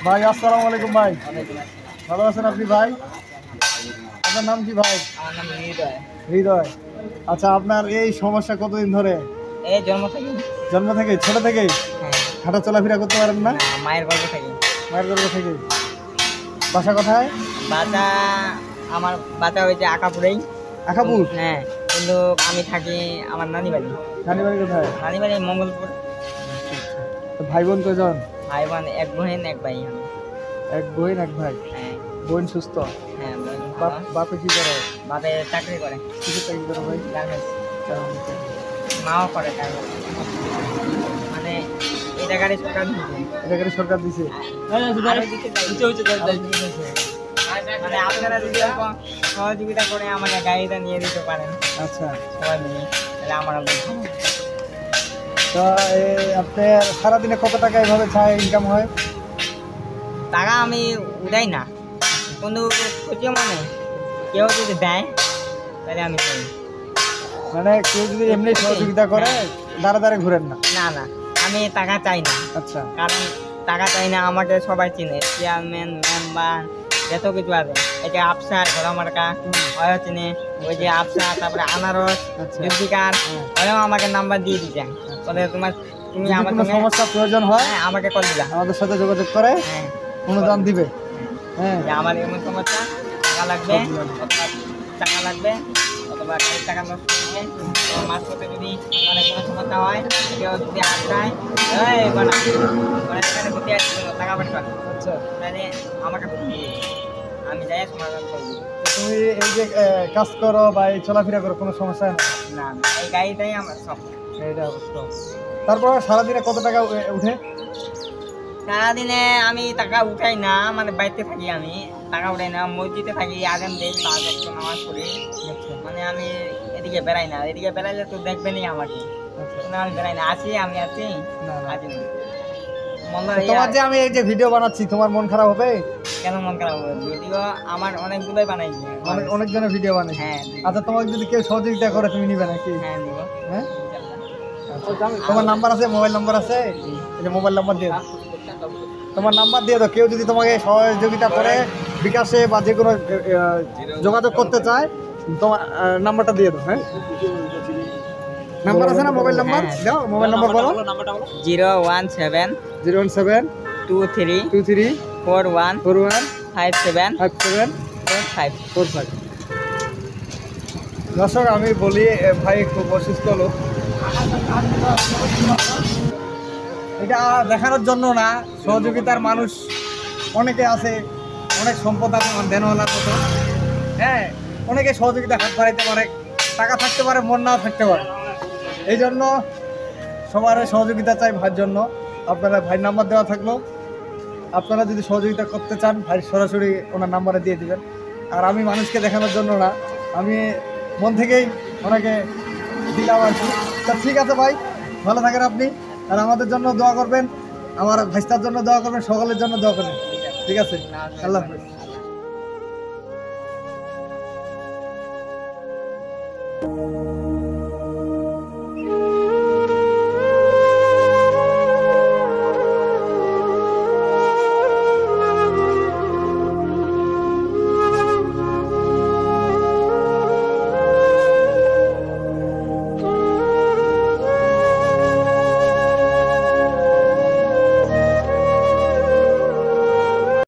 ভাই আসসালামু আলাইকুম ভাই। ভালো আছেন আপনি ভাই? আপনার নাম কি ভাই? আমার নাম হৃদয়। হৃদয়। আচ্ছা, আপনার এই সমস্যা কতদিন ধরে? এই জন্ম থেকে। জন্ম থেকে, ছোট থেকেই হ্যাঁ। হাঁটা চলাফেরা করতে পারেন না? না, মায়ের গর্ভ থেকে। মায়ের গর্ভ থেকে। বাসা কোথায়? বাসা আমার বাসা ওই যে আকাপুরেই। আকাপুর? হ্যাঁ, কিন্তু আমি থাকি আমার নানি বাড়ি। নানি বাড়ি কোথায়? নানি বাড়ি মঙ্গলপুর। তো ভাই বোন কয়জন? ভাই বোন এক বোন এক ভাই আমি। এক বোন এক ভাই। হ্যাঁ। বোন সুস্থ? হ্যাঁ, বোন বাপ বাপে কি করে? বাপে চাকরি করে। কিসের চাকরি করে ভাই? গার্মেন্টস। মাও করে গার্মেন্টস। মানে এই জায়গায় সরকার দিয়েছে। এটা করে সরকার দিছে? মানে আপনারা যদি সহযোগিতা করে আমাকে গাড়িটা নিয়ে দিতে পারেন। আচ্ছা, সবাই মিলে তাহলে আমার তো আপনি সারাদিনে কত টাকা এভাবে চায় ইনকাম হয়? টাকা আমি উঠাই না, কিন্তু খুঁজে মনে কেউ যদি দেয় তাহলে আমি করি। মানে কেউ যদি এমনি সহযোগিতা করে দাঁড়া দাঁড়ে ঘুরেন না? না না, আমি টাকা চাই না। আচ্ছা, কারণ টাকা চাই না, আমাকে সবাই চিনে, চেয়ারম্যান মেম্বার যত কিছু আছে। এই যে আফসার ঘোড়ামার্কা ওরা চিনে, ওই যে আফসার, তারপরে আনারস, আচ্ছা। জুলফিকার, ওরাও আমাকে নাম্বার দিয়ে দিচ্ছে। বলে তুমি যদি আমার কোনো সমস্যা প্রয়োজন হয় আমাকে কল দিলা, আমাদের সাথে যোগাযোগ করে হ্যাঁ অনুদান দিবে। হ্যাঁ, যে আমার এমন সমস্যা, টাকা লাগবে, অথবা টাকা লাগবে, অথবা গাড়ির টাকা নষ্ট হবে, তোমার মাছ পথে যদি মানে কোনো সমস্যা হয়, কেউ যদি আটকায় এখানে ঘুরতে আসছিল টাকা পাঠাবে, আচ্ছা। তাহলে আমাকে ফোন দিয়ে দিবে। আমি যাই সমাধান করে দিই। তো তুমি এই যে কাজ করো বা এই চলাফেরা করো, কোনো সমস্যা নেই? না না, এই গাড়িটাই আমার সব। এইটা অবশ্য। তারপর সারাদিনে কত টাকা উঠে? সারাদিনে আমি টাকা উঠাই না, মানে বাড়িতে থাকি, আমি টাকা উঠাই না, মসজিদে থাকি, আজান দেই, 5 ওয়াক্ত নামাজ পড়ি। মানে আমি এদিকে বেড়াই না, এদিকে বেড়াইলে তো দেখবেনই আমাকে। না, আমি বেড়াই না, আছি, আমি আছি। না, না। আছি না। তোমার যে আমি এই যে ভিডিও বানাচ্ছি, তোমার মন খারাপ হবে? কেন মন খারাপ হবে? ভিডিও আমার অনেকগুলোই বানাইছি। অনেকজনের ভিডিও বানাই। হ্যাঁ। আচ্ছা, তোমাকে যদি কেউ সহযোগিতা করে তুমি নিবে নাকি? হ্যাঁ, নিব। হ্যাঁ, তোমার নাম্বার আছে? মোবাইল নাম্বার আছে? এই যে মোবাইল নাম্বার দিয়ে দাও। তোমার নাম্বার দিয়ে দাও। কেউ যদি তোমাকে সহযোগিতা করে বিকাশে বা যে কোনো যোগাযোগ করতে চায়, তোমার নাম্বারটা দিয়ে দাও। হ্যাঁ, নাম্বার আছে না? মোবাইল নাম্বার দাও, মোবাইল নাম্বার বলো। 017 017 23 23 41 41 57 57 45। 45। দর্শক, আমি বলি ভাই খুব অসুস্থ লোক, এটা দেখানোর জন্য না, সহযোগিতার মানুষ অনেকে আছে, অনেক সম্পদ আছে আমার দেনওয়ালার মতো। হ্যাঁ, অনেকে সহযোগিতা হাত বাড়াইতে পারে, টাকা থাকতে পারে, মন নাও থাকতে পারে। এই জন্য সবার সহযোগিতা চাই ভাইয়ের জন্য। আপনারা ভাইয়ের নাম্বার দেওয়া থাকলো, আপনারা যদি সহযোগিতা করতে চান ভাই সরাসরি ওনার নাম্বারে দিয়ে দিবেন। আর আমি মানুষকে দেখানোর জন্য না, আমি মন থেকেই ওনাকে দিলাম আর কি। তা ঠিক আছে ভাই, ভালো থাকেন আপনি, আর আমাদের জন্য দোয়া করবেন, আমার ভাইস্তার জন্য দোয়া করবেন, সকলের জন্য দোয়া করবেন। ঠিক আছে, আল্লাহ হাফেজ।